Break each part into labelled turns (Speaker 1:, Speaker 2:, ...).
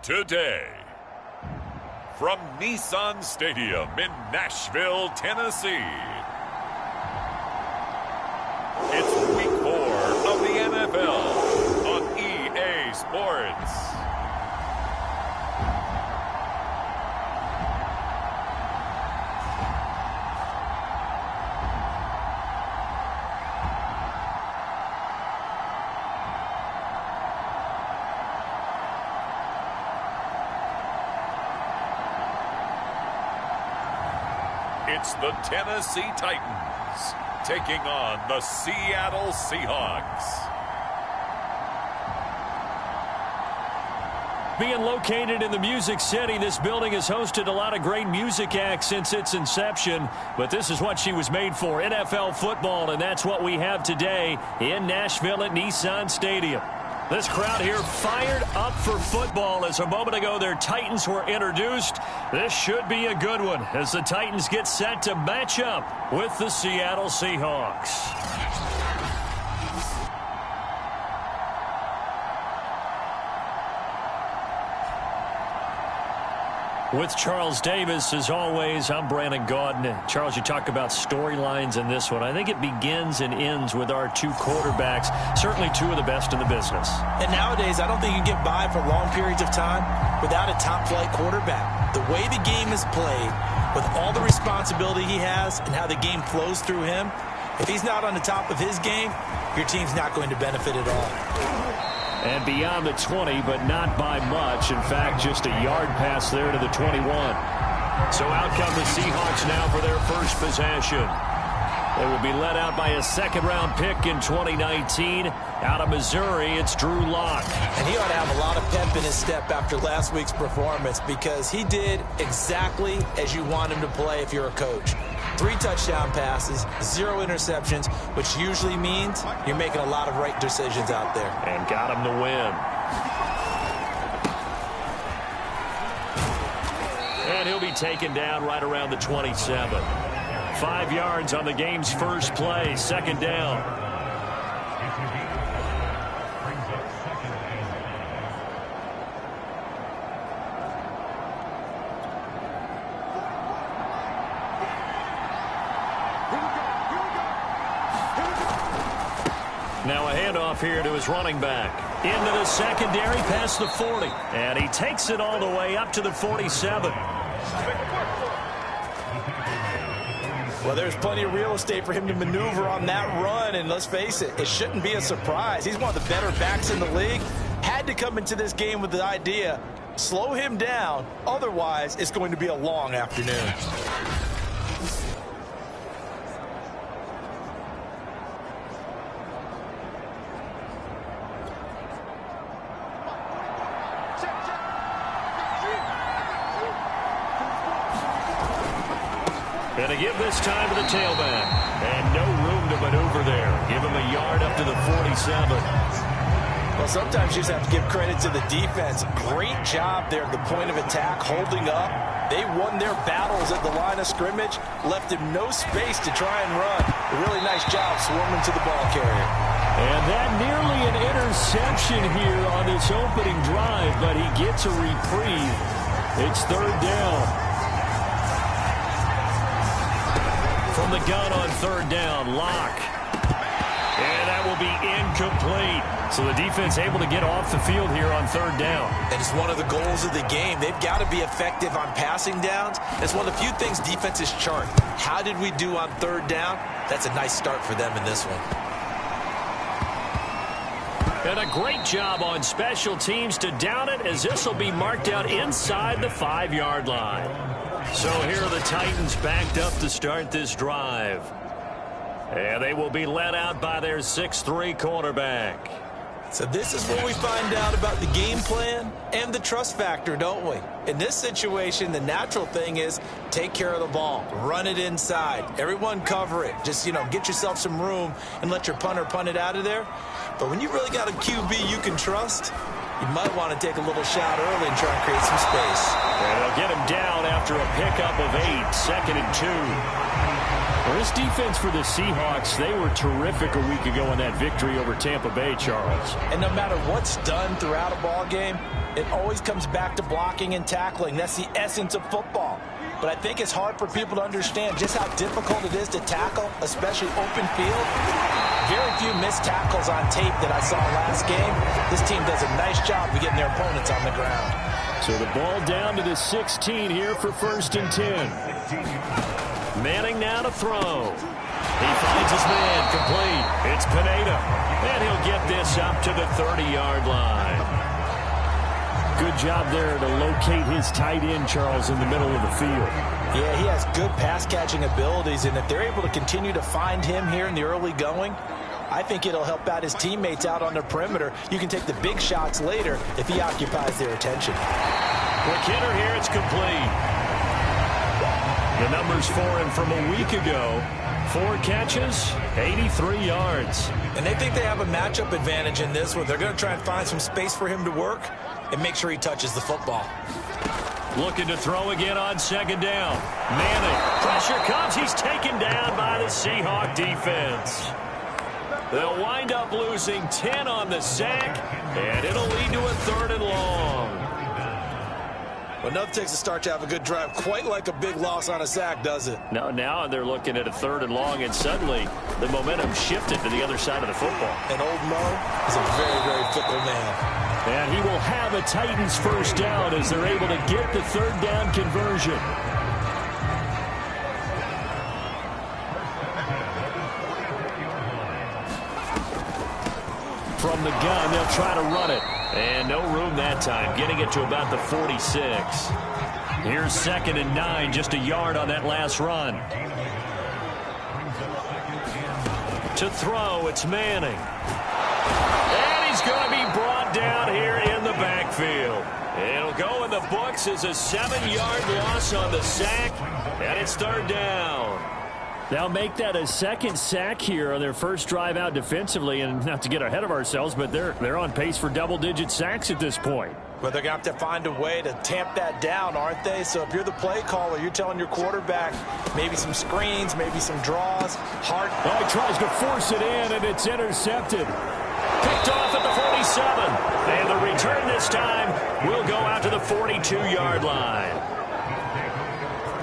Speaker 1: Today, from Nissan Stadium in Nashville, Tennessee, it's Week 4 of the NFL on EA Sports. It's the Tennessee Titans taking on the Seattle Seahawks.
Speaker 2: Being located in the Music City, this building has hosted a lot of great music acts since its inception. But this is what she was made for, NFL football, and that's what we have today in Nashville at Nissan Stadium. This crowd here fired up for football as a moment ago their Titans were introduced. This should be a good one as the Titans get set to match up with the Seattle Seahawks. With Charles Davis, as always, I'm Brandon Gaudin. Charles, you talk about storylines in this one. I think it begins and ends with our two quarterbacks, certainly two of the best in the business.
Speaker 3: And nowadays, I don't think you can get by for long periods of time without a top-flight quarterback. The way the game is played, with all the responsibility he has and how the game flows through him, if he's not on the top of his game, your team's not going to benefit at all.
Speaker 2: And beyond the 20, but not by much. In fact, just a yard pass there to the 21. So out come the Seahawks now for their first possession. They will be led out by a second-round pick in 2019. Out of Missouri, it's Drew Lock.
Speaker 3: And he ought to have a lot of pep in his step after last week's performance because he did exactly as you want him to play if you're a coach. 3 touchdown passes, 0 interceptions, which usually means you're making a lot of right decisions out there.
Speaker 2: And got him the win. And he'll be taken down right around the 27. 5 yards on the game's first play, second down. Now a handoff here to his running back. Into the secondary, past the 40. And he takes it all the way up to the 47.
Speaker 3: Well, there's plenty of real estate for him to maneuver on that run. And let's face it, it shouldn't be a surprise. He's one of the better backs in the league. Had to come into this game with the idea, slow him down. Otherwise, it's going to be a long afternoon.
Speaker 2: And a give this time to the tailback. And no room to maneuver there. Give him a yard up to the 47.
Speaker 3: Well, sometimes you just have to give credit to the defense. Great job there at the point of attack, holding up. They won their battles at the line of scrimmage, left him no space to try and run. A really nice job swarming to the ball carrier.
Speaker 2: And that nearly an interception here on this opening drive, but he gets a reprieve. It's third down. From the gun on third down, Lock. And that will be incomplete. So the defense able to get off the field here on third down.
Speaker 3: And it's one of the goals of the game. They've got to be effective on passing downs. It's one of the few things defenses chart. How did we do on third down? That's a nice start for them in this one.
Speaker 2: And a great job on special teams to down it, as this will be marked out inside the 5-yard line. So here are the Titans backed up to start this drive. And they will be led out by their 6'3" quarterback.
Speaker 3: So this is where we find out about the game plan and the trust factor, don't we? In this situation, the natural thing is take care of the ball. Run it inside. Everyone cover it. Just, get yourself some room and let your punter punt it out of there. But when you really got a QB you can trust, you might want to take a little shot early and try and create some space.
Speaker 2: And they'll get him down after a pickup of 8, 2nd and 2. Well, this defense for the Seahawks, they were terrific a week ago in that victory over Tampa Bay, Charles.
Speaker 3: And no matter what's done throughout a ball game, it always comes back to blocking and tackling. That's the essence of football. But I think it's hard for people to understand just how difficult it is to tackle, especially open field. Very few missed tackles on tape that I saw last game. This team does a nice job of getting their opponents on the ground.
Speaker 2: So the ball down to the 16 here for 1st and 10. Manning now to throw. He finds his man, complete. It's Pineda. And he'll get this up to the 30-yard line. Good job there to locate his tight end, Charles, in the middle of the field.
Speaker 3: Yeah, he has good pass-catching abilities, and if they're able to continue to find him here in the early going, I think it'll help out his teammates out on the perimeter. You can take the big shots later if he occupies their attention.
Speaker 2: Quick hitter here, it's complete. The numbers for him from a week ago: 4 catches, 83 yards.
Speaker 3: And they think they have a matchup advantage in this one. They're going to try and find some space for him to work and make sure he touches the football.
Speaker 2: Looking to throw again on 2nd down. Manning, pressure comes. He's taken down by the Seahawk defense. They'll wind up losing 10 on the sack, and it'll lead to a 3rd and long.
Speaker 3: Well, nothing takes a start to have a good drive, quite like a big loss on a sack, does it?
Speaker 2: No, now they're looking at a 3rd and long, and suddenly the momentum shifted to the other side of the football.
Speaker 3: And old Mo is a very, very fickle man.
Speaker 2: And he will have a Titans 1st down as they're able to get the 3rd down conversion. From the gun, they'll try to run it. And no room that time, getting it to about the 46. Here's 2nd and 9, just a yard on that last run. To throw, it's Manning. And he's going to be brought down here in the backfield. It'll go in the books as a 7-yard loss on the sack, and it's 3rd down. They'll make that a 2nd sack here on their first drive out defensively, and not to get ahead of ourselves, but they're on pace for double-digit sacks at this point.
Speaker 3: But they're going to have to find a way to tamp that down, aren't they? So if you're the play caller, you're telling your quarterback maybe some screens, maybe some draws. Hard.
Speaker 2: Oh, he tries to force it in, and it's intercepted. Picked off at the 47. And the return this time will go out to the 42-yard line.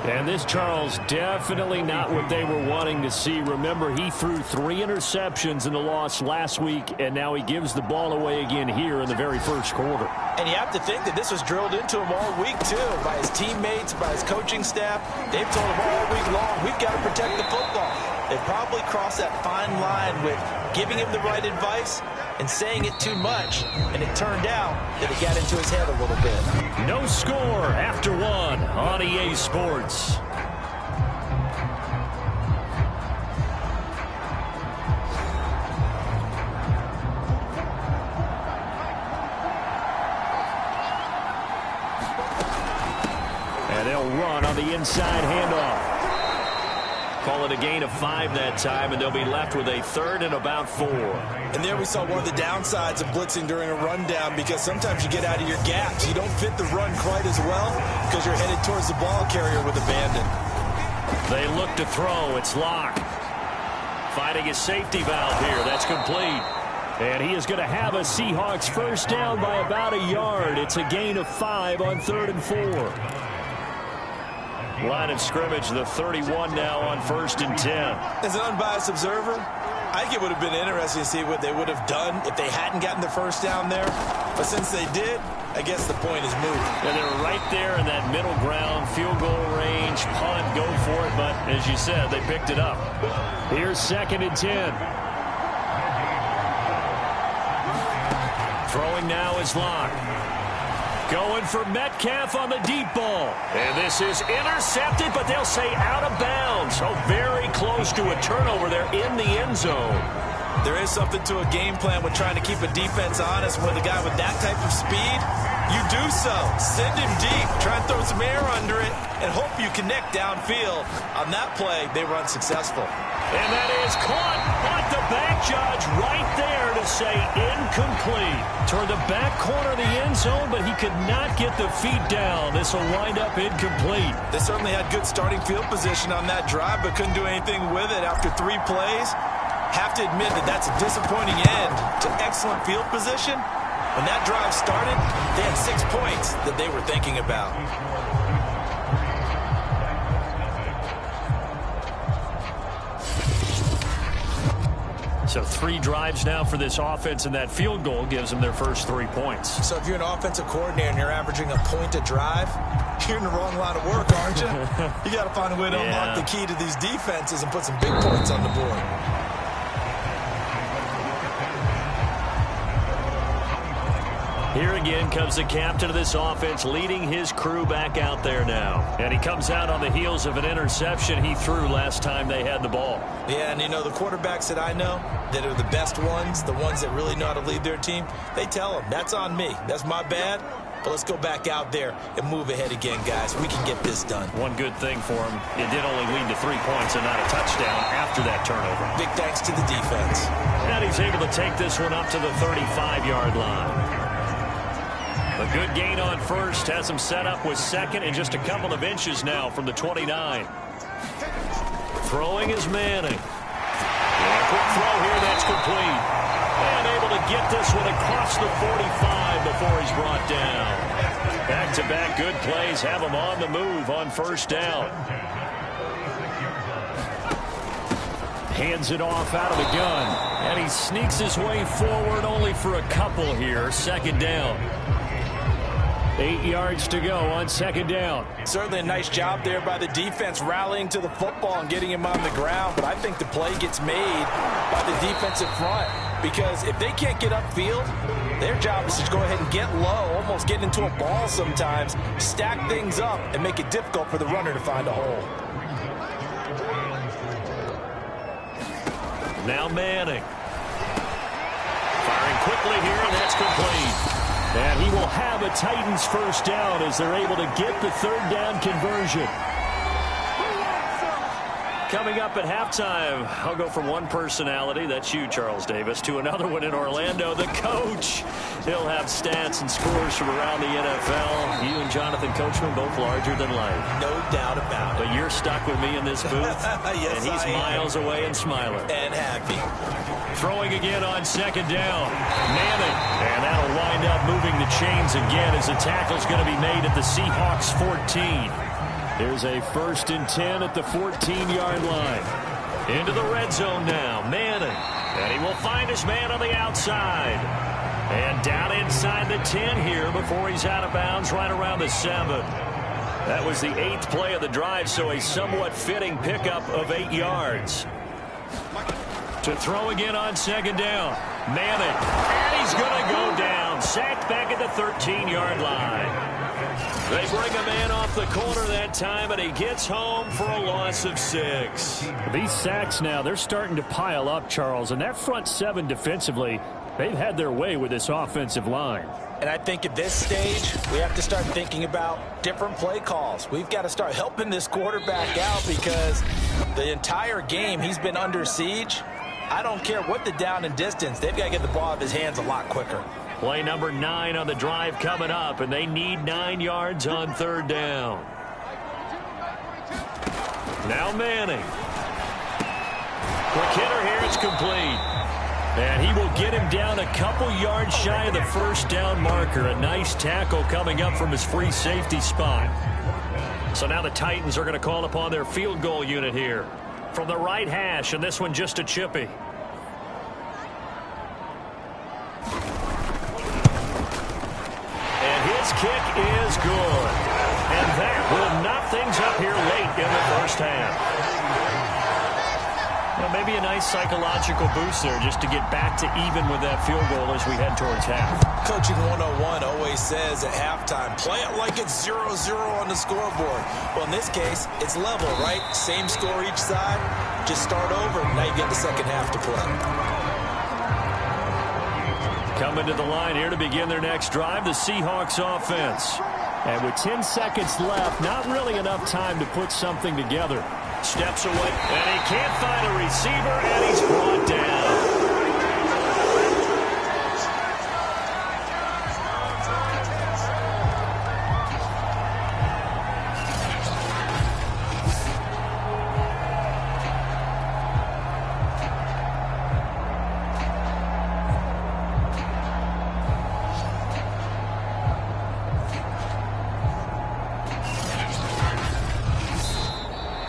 Speaker 2: And this, Charles, definitely not what they were wanting to see. Remember, he threw 3 interceptions in the loss last week, and now he gives the ball away again here in the very first quarter.
Speaker 3: And you have to think that this was drilled into him all week, too, by his teammates, by his coaching staff. They've told him all week long, we've got to protect the football. They probably crossed that fine line with giving him the right advice and saying it too much, and it turned out that it got into his head a little bit.
Speaker 2: No score after 1 on EA Sports. And they'll run on the inside handoff. Call it a gain of 5 that time, and they'll be left with a 3rd and about 4.
Speaker 3: And there we saw one of the downsides of blitzing during a rundown, because sometimes you get out of your gaps. You don't fit the run quite as well because you're headed towards the ball carrier with abandon.
Speaker 2: They look to throw. It's Locke. Finding his safety valve here. That's complete. And he is going to have a Seahawks 1st down by about a yard. It's a gain of 5 on 3rd and 4. Line of scrimmage, the 31 now on 1st and 10.
Speaker 3: As an unbiased observer, I think it would have been interesting to see what they would have done if they hadn't gotten the 1st down there. But since they did, I guess the point is moot.
Speaker 2: And they're right there in that middle ground, field goal range, punt, go for it. But as you said, they picked it up. Here's 2nd and 10. Throwing now is Locke. Going for Metcalf on the deep ball. And this is intercepted, but they'll say out of bounds. So very close to a turnover there in the end zone.
Speaker 3: There is something to a game plan with trying to keep a defense honest. With a guy with that type of speed, you do so. Send him deep. Try and throw some air under it and hope you connect downfield. On that play, they were unsuccessful.
Speaker 2: And that is caught, but the back judge right there to will say incomplete. Toward the back corner of the end zone, but he could not get the feet down. This will wind up incomplete.
Speaker 3: They certainly had good starting field position on that drive, but couldn't do anything with it after 3 plays. Have to admit that that's a disappointing end to excellent field position. When that drive started, they had 6 points that they were thinking about.
Speaker 2: So 3 drives now for this offense, and that field goal gives them their first 3 points.
Speaker 3: So if you're an offensive coordinator and you're averaging a point a drive, you're in the wrong line of work, aren't you? You got to find a way to unlock the key to these defenses and put some big points on the board.
Speaker 2: Here again comes the captain of this offense, leading his crew back out there now. And he comes out on the heels of an interception he threw last time they had the ball.
Speaker 3: Yeah, and you know, the quarterbacks that I know that are the best ones, the ones that really know how to lead their team, they tell them, that's on me. That's my bad. But let's go back out there and move ahead again, guys. We can get this done.
Speaker 2: One good thing for him, it did only lead to 3 points and not a touchdown after that turnover.
Speaker 3: Big thanks to the defense.
Speaker 2: And he's able to take this one up to the 35-yard line. A good gain on first has him set up with second and just a couple of inches now from the 29. Throwing is Manning. Yeah, quick throw here, that's complete. And able to get this one across the 45 before he's brought down. Back-to-back good plays have him on the move on first down. Hands it off out of the gun. And he sneaks his way forward only for a couple here. Second down. 8 yards to go on second down.
Speaker 3: Certainly a nice job there by the defense rallying to the football and getting him on the ground. But I think the play gets made by the defensive front. Because if they can't get upfield, their job is to go ahead and get low, almost get into a ball sometimes, stack things up, and make it difficult for the runner to find a hole.
Speaker 2: Now Manning. Firing quickly here, and that's complete. And he will have a Titans first down as they're able to get the third down conversion. Coming up at halftime, I'll go from one personality, that's you, Charles Davis, to another one in Orlando, the coach. He'll have stats and scores from around the NFL. You and Jonathan Coachman both larger than life.
Speaker 3: No doubt about it.
Speaker 2: But you're stuck with me in this booth,
Speaker 3: yes,
Speaker 2: and he's miles away and smiling.
Speaker 3: And happy.
Speaker 2: Throwing again on second down. Manning. And that'll wind up moving the chains again as the tackle's going to be made at the Seahawks 14. Here's a 1st and 10 at the 14-yard line. Into the red zone now. Manning. And he will find his man on the outside. And down inside the 10 here before he's out of bounds right around the 7. That was the 8th play of the drive, so a somewhat fitting pickup of 8 yards. To throw again on second down. Manning. And he's going to go down. Sacked back at the 13-yard line. They bring a man off the corner that time, and he gets home for a loss of 6.
Speaker 4: These sacks now, they're starting to pile up, Charles. And that front 7 defensively, they've had their way with this offensive line.
Speaker 3: And I think at this stage, we have to start thinking about different play calls. We've got to start helping this quarterback out because the entire game he's been under siege. I don't care what the down and distance. They've got to get the ball out of his hands a lot quicker.
Speaker 2: Play number 9 on the drive coming up, and they need 9 yards on third down. Now Manning. Quick hitter here, it's complete. And he will get him down a couple yards shy of the first down marker. A nice tackle coming up from his free safety spot. So now the Titans are going to call upon their field goal unit here. From the right hash, and this one just a chippy. And his kick is good. And that will knock things up here late in the first half. Well, maybe a nice psychological boost there just to get back to even with that field goal as we head towards half.
Speaker 3: Coaching 101 always says at halftime, play it like it's 0-0 on the scoreboard. Well, in this case, it's level, right? Same score each side. Just start over. Now you get the second half to play.
Speaker 2: Coming to the line here to begin their next drive, the Seahawks offense.
Speaker 4: And with 10 seconds left, not really enough time to put something together.
Speaker 2: Steps away, and he can't find a receiver, and he's brought down.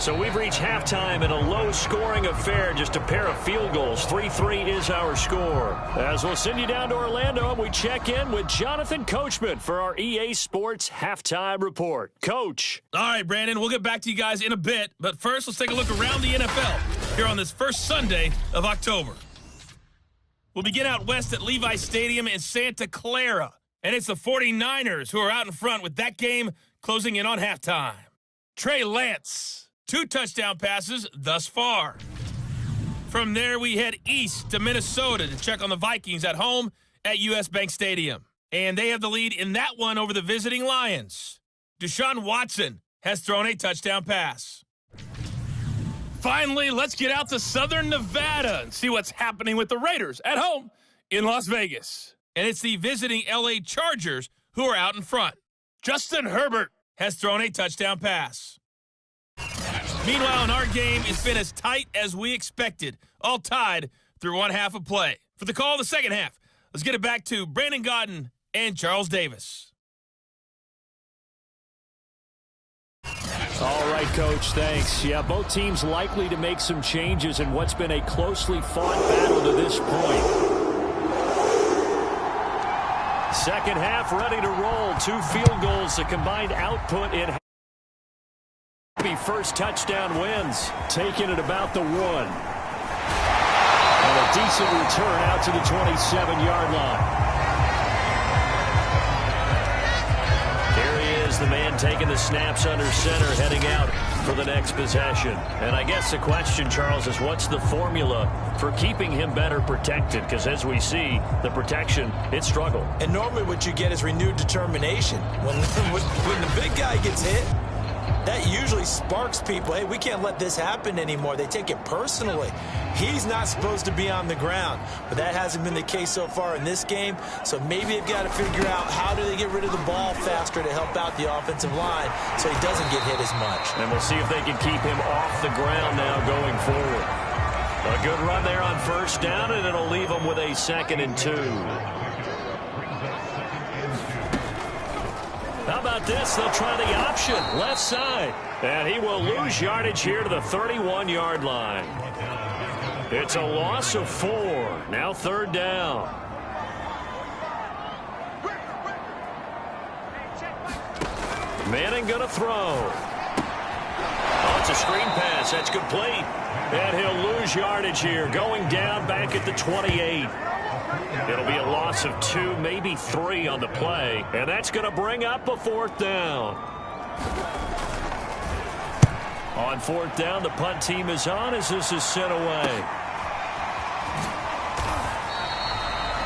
Speaker 2: So we've reached halftime in a low-scoring affair, just a pair of field goals. 3-3 is our score. As we'll send you down to Orlando, and we check in with Jonathan Coachman for our EA Sports Halftime Report. Coach.
Speaker 5: All right, Brandon, we'll get back to you guys in a bit. But first, let's take a look around the NFL here on this first Sunday of October. We'll begin out west at Levi Stadium in Santa Clara. And it's the 49ers who are out in front with that game closing in on halftime. Trey Lance. 2 touchdown passes thus far. From there, we head east to Minnesota to check on the Vikings at home at US Bank Stadium. And they have the lead in that one over the visiting Lions. Deshaun Watson has thrown a touchdown pass. Finally, let's get out to Southern Nevada and see what's happening with the Raiders at home in Las Vegas. And it's the visiting LA Chargers who are out in front. Justin Herbert has thrown a touchdown pass. Meanwhile, in our game, it's been as tight as we expected, all tied through one half of play. For the call of the second half, let's get it back to Brandon Godden and Charles Davis.
Speaker 2: All right, Coach, thanks. Yeah, both teams likely to make some changes in what's been a closely fought battle to this point. Second half ready to roll. 2 field goals, the combined output in first touchdown wins, taken at about the 1. And a decent return out to the 27-yard line. Here he is, the man taking the snaps under center, heading out for the next possession. And I guess the question, Charles, is what's the formula for keeping him better protected? Because as we see, the protection, it struggled.
Speaker 3: And normally what you get is renewed determination. When the big guy gets hit, that usually sparks people. Hey, we can't let this happen anymore. They take it personally. He's not supposed to be on the ground, but that hasn't been the case so far in this game. So maybe they've got to figure out how do they get rid of the ball faster to help out the offensive line so he doesn't get hit as much.
Speaker 2: And we'll see if they can keep him off the ground now going forward. A good run there on first down, and it'll leave them with a 2nd and 2. How about this? They'll try the option, left side. And he will lose yardage here to the 31-yard line. It's a loss of 4. Now 3rd down. Manning going to throw. Oh, it's a screen pass. That's complete. And he'll lose yardage here, going down back at the 28. It'll be a loss of 2, maybe 3 on the play. And that's going to bring up a 4th down. On 4th down, the punt team is on as this is sent away.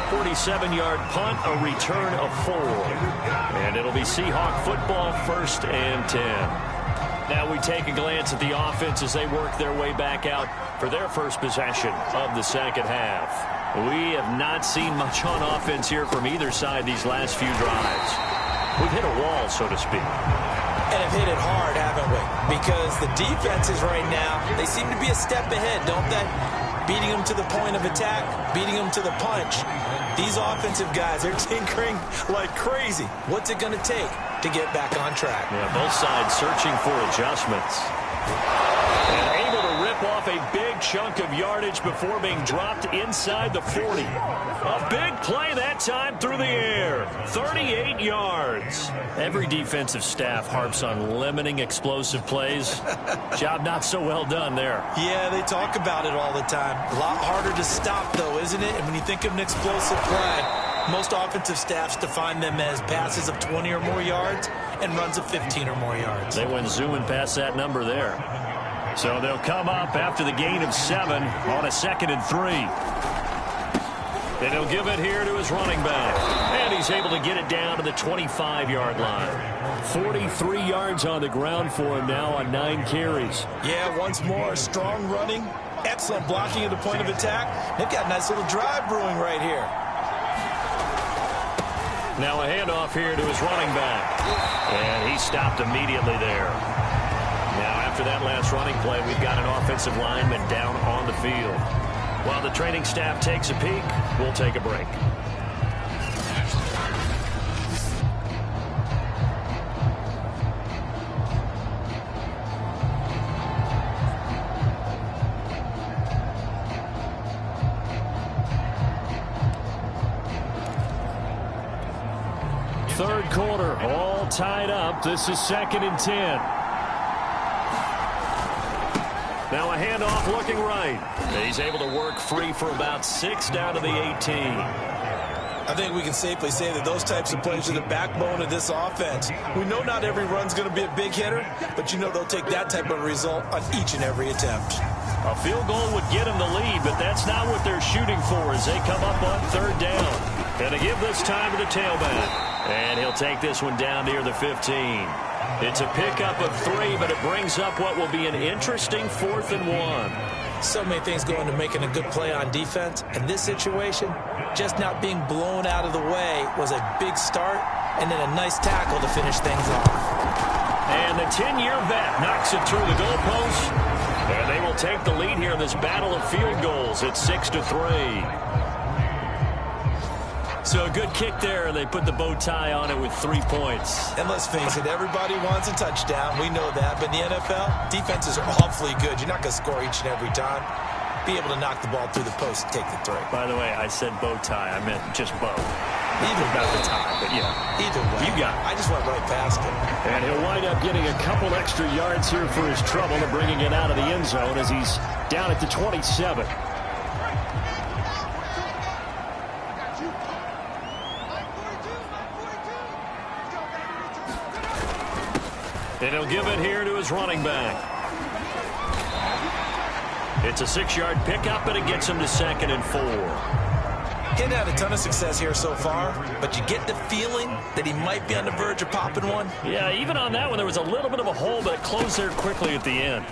Speaker 2: 47-yard punt, a return of 4. And it'll be Seahawk football, 1st and 10. Now we take a glance at the offense as they work their way back out for their first possession of the second half. We have not seen much on offense here from either side these last few drives. We've hit a wall, so to speak.
Speaker 3: And have hit it hard, haven't we? Because the defenses right now, they seem to be a step ahead, don't they? Beating them to the point of attack, beating them to the punch. These offensive guys, they're tinkering like crazy. What's it going to take to get back on track?
Speaker 2: Yeah, both sides searching for adjustments. And able to rip off a big chunk of yardage before being dropped inside the 40. A big play that time through the air. 38 yards. Every defensive staff harps on limiting explosive plays. Job not so well done there.
Speaker 3: Yeah, they talk about it all the time. A lot harder to stop, though, isn't it? And when you think of an explosive play, most offensive staffs define them as passes of 20 or more yards and runs of 15 or more yards.
Speaker 2: They went zooming past that number there. So they'll come up after the gain of 7 on a 2nd and 3. And he'll give it here to his running back. And he's able to get it down to the 25-yard line. 43 yards on the ground for him now on 9 carries.
Speaker 3: Yeah, once more, strong running, excellent blocking at the point of attack. They've got a nice little drive brewing right here.
Speaker 2: Now a handoff here to his running back. And he stopped immediately there. Now after that last running play, we've got an offensive lineman down on the field. While the training staff takes a peek, we'll take a break. third quarter, all tied up. This is 2nd and 10. Now a handoff looking right. He's able to work free for about 6 down to the 18.
Speaker 3: I think we can safely say that those types of plays are the backbone of this offense. We know not every run's going to be a big hitter, but you know they'll take that type of result on each and every attempt.
Speaker 2: A field goal would get them the lead, but that's not what they're shooting for as they come up on 3rd down. And to give this time to the tailback. And he'll take this one down near the 15. It's a pickup of 3, but it brings up what will be an interesting 4th and 1.
Speaker 3: So many things go into making a good play on defense. In this situation, just not being blown out of the way was a big start, and then a nice tackle to finish things off.
Speaker 2: And the 10-year vet knocks it through the goalpost, and they will take the lead here in this battle of field goals. It's 6-3. So a good kick there, and they put the bow tie on it with 3 points.
Speaker 3: And let's face it, everybody wants a touchdown. We know that. But in the NFL, defenses are awfully good. You're not going to score each and every time. Be able to knock the ball through the post and take the throw.
Speaker 2: By the way, I said bow tie. I meant just bow.
Speaker 3: Either
Speaker 2: about
Speaker 3: way.
Speaker 2: the tie, but yeah.
Speaker 3: Either way.
Speaker 2: You got it.
Speaker 3: I just went right past him.
Speaker 2: And he'll wind up getting a couple extra yards here for his trouble and bringing it out of the end zone as he's down at the 27. And he'll give it here to his running back. It's a 6-yard pickup, and it gets him to 2nd and 4.
Speaker 3: He hadn't had a ton of success here so far, but you get the feeling that he might be on the verge of popping one.
Speaker 2: Yeah, even on that one, there was a little bit of a hole, but it closed there quickly at the end.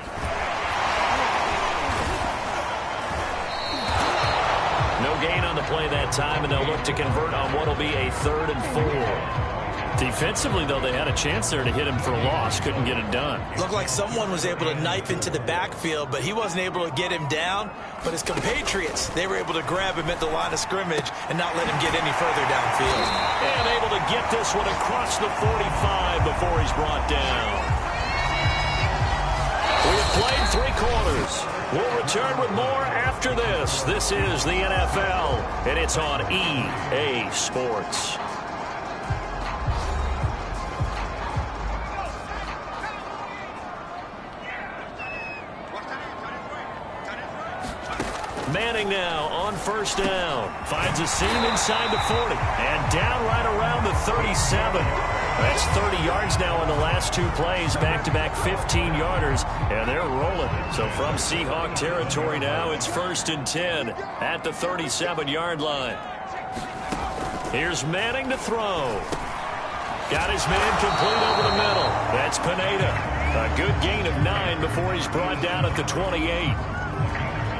Speaker 2: No gain on the play that time, and they'll look to convert on what will be a 3rd and 4. Defensively, though, they had a chance there to hit him for a loss. Couldn't get it done.
Speaker 3: Looked like someone was able to knife into the backfield, but he wasn't able to get him down. But his compatriots, they were able to grab him at the line of scrimmage and not let him get any further downfield.
Speaker 2: And able to get this one across the 45 before he's brought down. We have played 3 quarters. We'll return with more after this. This is the NFL, and it's on EA Sports. Manning now on 1st down. Finds a seam inside the 40. And down right around the 37. That's 30 yards now in the last 2 plays. Back-to-back 15-yarders. And they're rolling. So from Seahawk territory now, it's 1st and 10 at the 37-yard line. Here's Manning to throw. Got his man complete over the middle. That's Pineda. A good gain of 9 before he's brought down at the 28.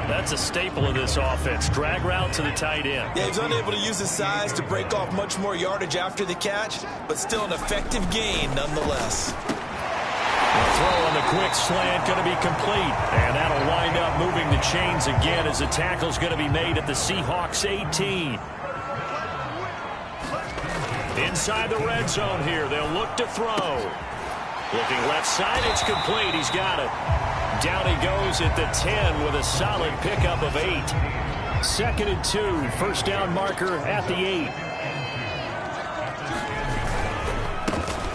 Speaker 2: That's a staple of this offense. Drag route to the tight end.
Speaker 3: Yeah, he's unable to use his size to break off much more yardage after the catch, but still an effective gain nonetheless.
Speaker 2: The throw on the quick slant going to be complete. And that'll wind up moving the chains again as the tackle's going to be made at the Seahawks 18. Inside the red zone here. They'll look to throw. Looking left side, it's complete. He's got it. Down he goes at the 10 with a solid pickup of 8. 2nd and 2. 1st down marker at the 8.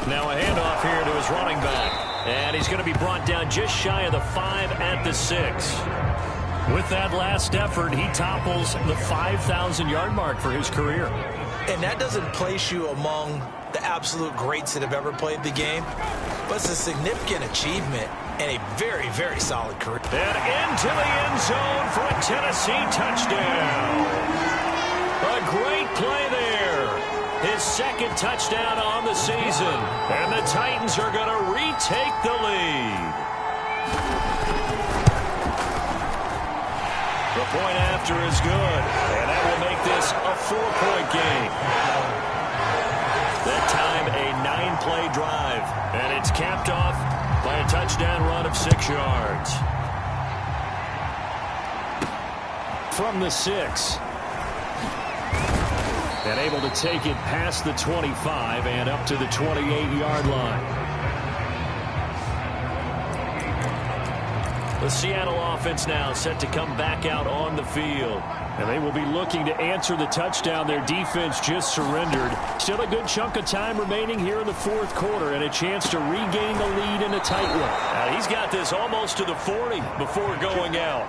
Speaker 2: Now a handoff here to his running back. And he's going to be brought down just shy of the 5 at the 6. With that last effort, he topples the 5,000-yard mark for his career.
Speaker 3: And that doesn't place you among the absolute greats that have ever played the game, but it's a significant achievement and a very, very solid career.
Speaker 2: And into the end zone for a Tennessee touchdown. A great play there. His 2nd touchdown on the season. And the Titans are going to retake the lead. The point after is good. And that will make this a 4-point game. That time a 9-play drive. And it's capped off by a touchdown run of 6 yards. From the 6. And able to take it past the 25 and up to the 28-yard line. The Seattle offense now set to come back out on the field.
Speaker 4: And they will be looking to answer the touchdown their defense just surrendered. Still a good chunk of time remaining here in the fourth quarter and a chance to regain the lead in a tight one.
Speaker 2: Now he's got this almost to the 40 before going out.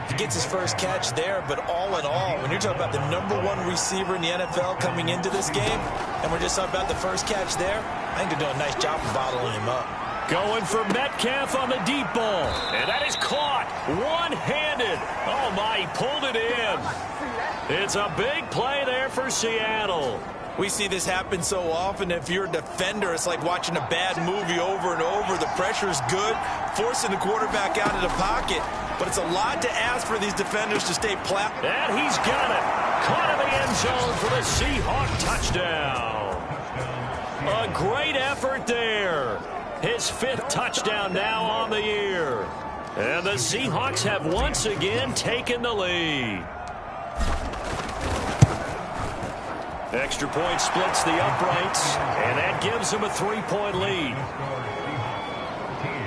Speaker 3: He gets his first catch there, but all in all, when you're talking about the #1 receiver in the NFL coming into this game, and we're just talking about the first catch there, I think they're doing a nice job of bottling him up.
Speaker 2: Going for Metcalf on the deep ball. And that is caught one-handed. Oh, my, he pulled it in. It's a big play there for Seattle.
Speaker 3: We see this happen so often. If you're a defender, it's like watching a bad movie over and over. The pressure is good, forcing the quarterback out of the pocket. But it's a lot to ask for these defenders to stay flat.
Speaker 2: And he's got it. Caught in the end zone for the Seahawk touchdown. A great effort there. His 5th touchdown now on the year. And the Seahawks have once again taken the lead. Extra point splits the uprights, and that gives them a 3-point lead.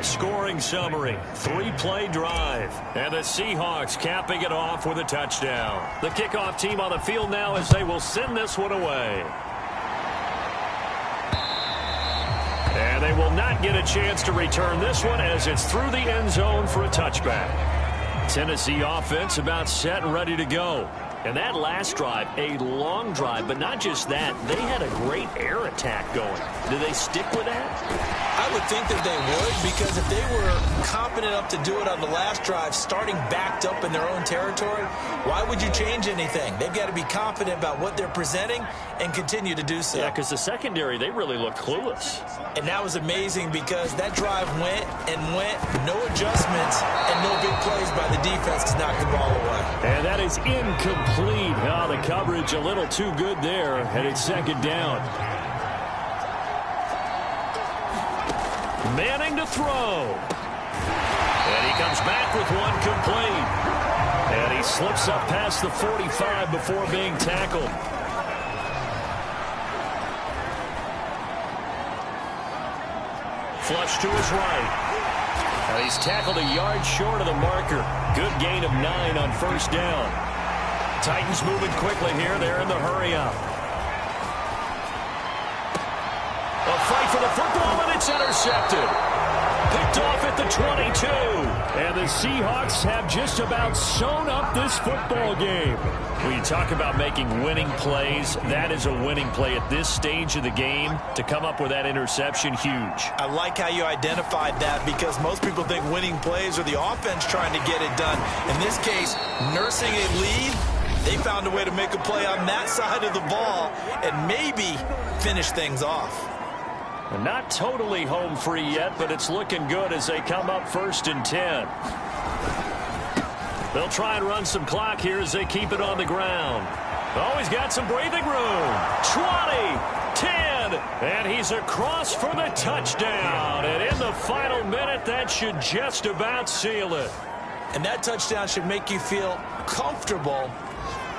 Speaker 2: Scoring summary, 3-play drive, and the Seahawks capping it off with a touchdown. The kickoff team on the field now as they will send this one away. And they will not get a chance to return this one as it's through the end zone for a touchback. Tennessee offense about set and ready to go. And that last drive, a long drive, but not just that. They had a great air attack going. Do they stick with that?
Speaker 3: I would think that they would, because if they were confident enough to do it on the last drive, starting backed up in their own territory, why would you change anything? They've got to be confident about what they're presenting and continue to do so.
Speaker 2: Yeah, because the secondary, they really look clueless.
Speaker 3: And that was amazing because that drive went and went, no adjustments, and no big plays by the defense to knock the ball away.
Speaker 2: And that is incomplete. Oh, the coverage a little too good there, and it's second down. Manning to throw. And he comes back with one complete. And he slips up past the 45 before being tackled. Flush to his right. And he's tackled a yard short of the marker. Good gain of 9 on first down. Titans moving quickly here. They're in the hurry-up. A fight for the football, and it's intercepted. Picked off at the 22.
Speaker 4: And the Seahawks have just about sewn up this football game.
Speaker 2: When you talk about making winning plays, that is a winning play at this stage of the game. To come up with that interception, huge.
Speaker 3: I like how you identified that, because most people think winning plays are the offense trying to get it done. In this case, nursing a lead, they found a way to make a play on that side of the ball and maybe finish things off.
Speaker 2: Not totally home free yet, but it's looking good as they come up 1st and 10. They'll try and run some clock here as they keep it on the ground. Oh, he's got some breathing room. 20, 10, and he's across for the touchdown. And in the final minute, that should just about seal it.
Speaker 3: And that touchdown should make you feel comfortable.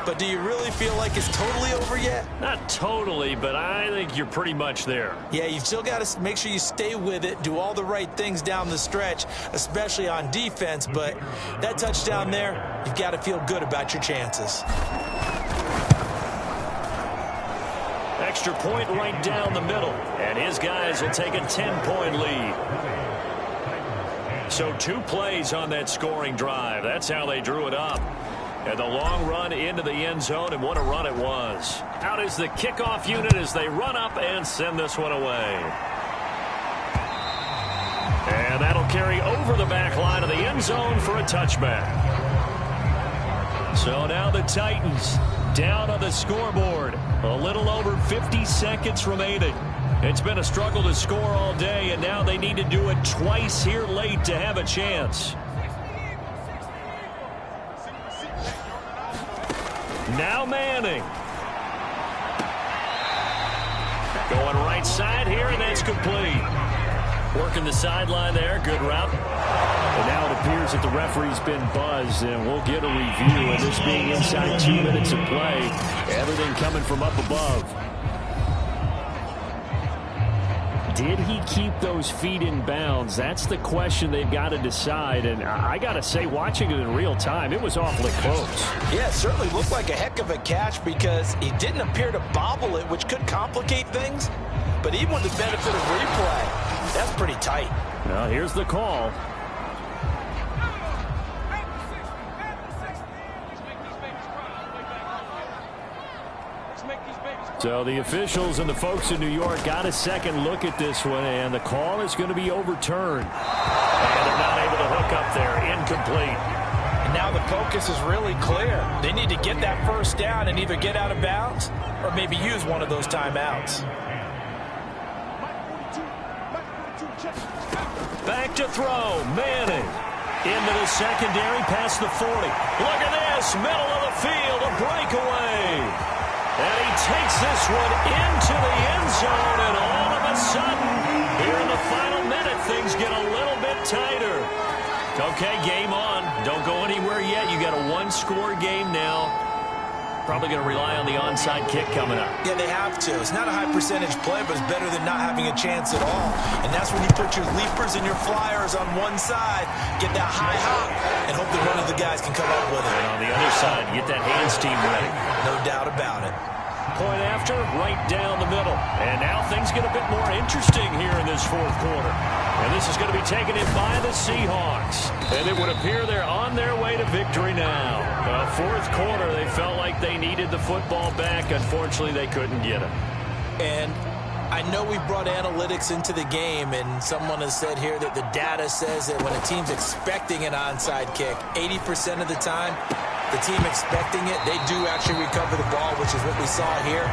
Speaker 3: But do you really feel like it's totally over yet?
Speaker 2: Not totally, but I think you're pretty much there.
Speaker 3: Yeah, you've still got to make sure you stay with it, do all the right things down the stretch, especially on defense. But that touchdown there, you've got to feel good about your chances.
Speaker 2: Extra point right down the middle. And his guys will take a 10-point lead. So 2 plays on that scoring drive. That's how they drew it up. And the long run into the end zone, and what a run it was. Out is the kickoff unit as they run up and send this one away. And that'll carry over the back line of the end zone for a touchback. So now the Titans down on the scoreboard. A little over 50 seconds remaining. It's been a struggle to score all day, and now they need to do it twice here late to have a chance. Now Manning. Going right side here, and that's complete. Working the sideline there. Good route.
Speaker 4: And now it appears that the referee's been buzzed, and we'll get a review. And this being inside 2 minutes of play, everything coming from up above. Did he keep those feet in bounds? That's the question they've got to decide. And I got to say, watching it in real time, it was awfully close.
Speaker 3: Yeah, it certainly looked like a heck of a catch because he didn't appear to bobble it, which could complicate things. But even with the benefit of replay, that's pretty tight.
Speaker 4: Well, here's the call. So the officials and the folks in New York got a second look at this one, and the call is going to be overturned. And they're not able to hook up there. Incomplete.
Speaker 3: And now the focus is really clear. They need to get that first down and either get out of bounds or maybe use one of those timeouts.
Speaker 2: Back to throw. Manning into the secondary past the 40. Look at this. Middle of the field. A breakaway. And he takes this one into the end zone, and all of a sudden, here in the final minute, things get a little bit tighter. Okay, game on. Don't go anywhere yet. You got a one-score game now. Probably going to rely on the onside kick coming up.
Speaker 3: Yeah, they have to. It's not a high-percentage play, but it's better than not having a chance at all. And that's when you put your leapers and your flyers on one side, get that high hop, and hope that one of the guys can come up with it.
Speaker 2: And on the other side, get that hands team ready.
Speaker 3: No doubt about it.
Speaker 2: Point after, right down the middle. And now things get a bit more interesting here in this fourth quarter. And this is going to be taken in by the Seahawks. And it would appear they're on their way to victory now. Fourth quarter, they felt like they needed the football back. Unfortunately, they couldn't get it.
Speaker 3: And I know we brought analytics into the game, and someone has said here that the data says that when a team's expecting an onside kick, 80% of the time, the team expecting it, they do actually recover the ball, which is what we saw here.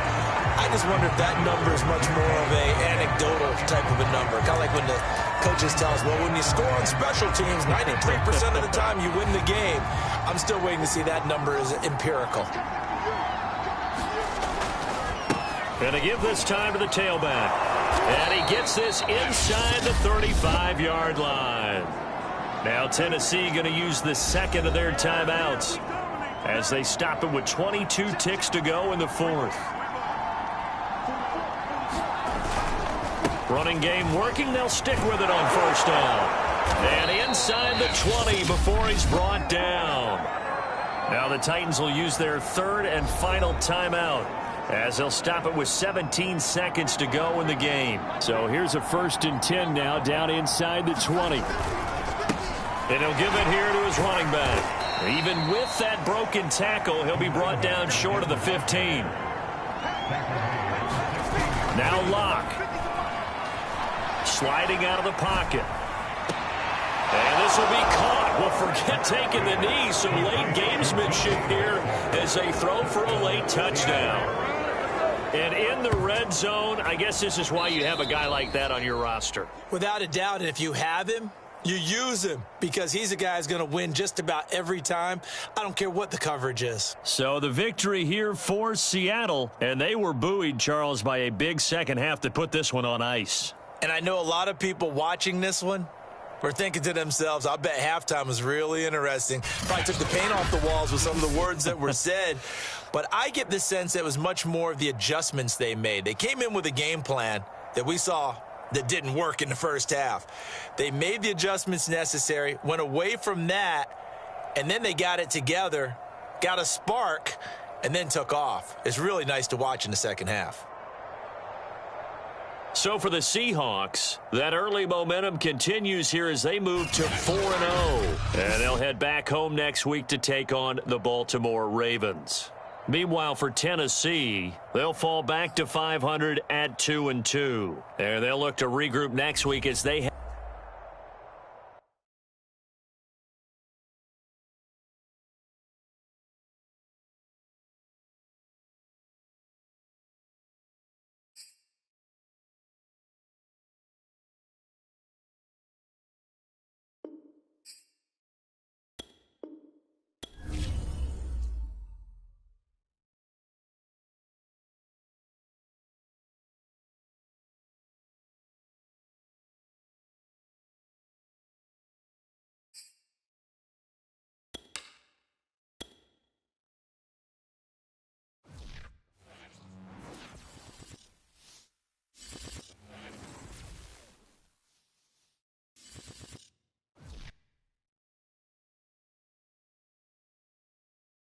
Speaker 3: I just wonder if that number is much more of a anecdotal type of a number. Kind of like when the coaches tell us, well, when you score on special teams, 93% of the time you win the game. I'm still waiting to see that number is empirical.
Speaker 2: Going to give this time to the tailback. And he gets this inside the 35-yard line. Now Tennessee going to use the second of their timeouts as they stop it with 22 ticks to go in the fourth. Running game working. They'll stick with it on first down. And inside the 20 before he's brought down. Now the Titans will use their third and final timeout as they'll stop it with 17 seconds to go in the game.
Speaker 4: So here's a 1st and 10 now down inside the 20.
Speaker 2: And he'll give it here to his running back. Even with that broken tackle, he'll be brought down short of the 15. Now Locke. Sliding out of the pocket. And this will be caught. Well, forget taking the knee. Some late gamesmanship here as they throw for a late touchdown. And in the red zone, I guess this is why you have a guy like that on your roster.
Speaker 3: Without a doubt, and if you have him, you use him because he's a guy who's going to win just about every time. I don't care what the coverage is.
Speaker 2: So the victory here for Seattle, and they were buoyed, Charles, by a big second half to put this one on ice.
Speaker 3: And I know a lot of people watching this one were thinking to themselves, I bet halftime was really interesting. Probably took the paint off the walls with some of the words that were said. But I get the sense that it was much more of the adjustments they made. They came in with a game plan that we saw that didn't work in the first half. They made the adjustments necessary, went away from that, and then they got it together, got a spark, and then took off. It's really nice to watch in the second half.
Speaker 2: So for the Seahawks, that early momentum continues here as they move to 4-0. And they'll head back home next week to take on the Baltimore Ravens. Meanwhile, for Tennessee, they'll fall back to 500 at 2-2. And they'll look to regroup next week as they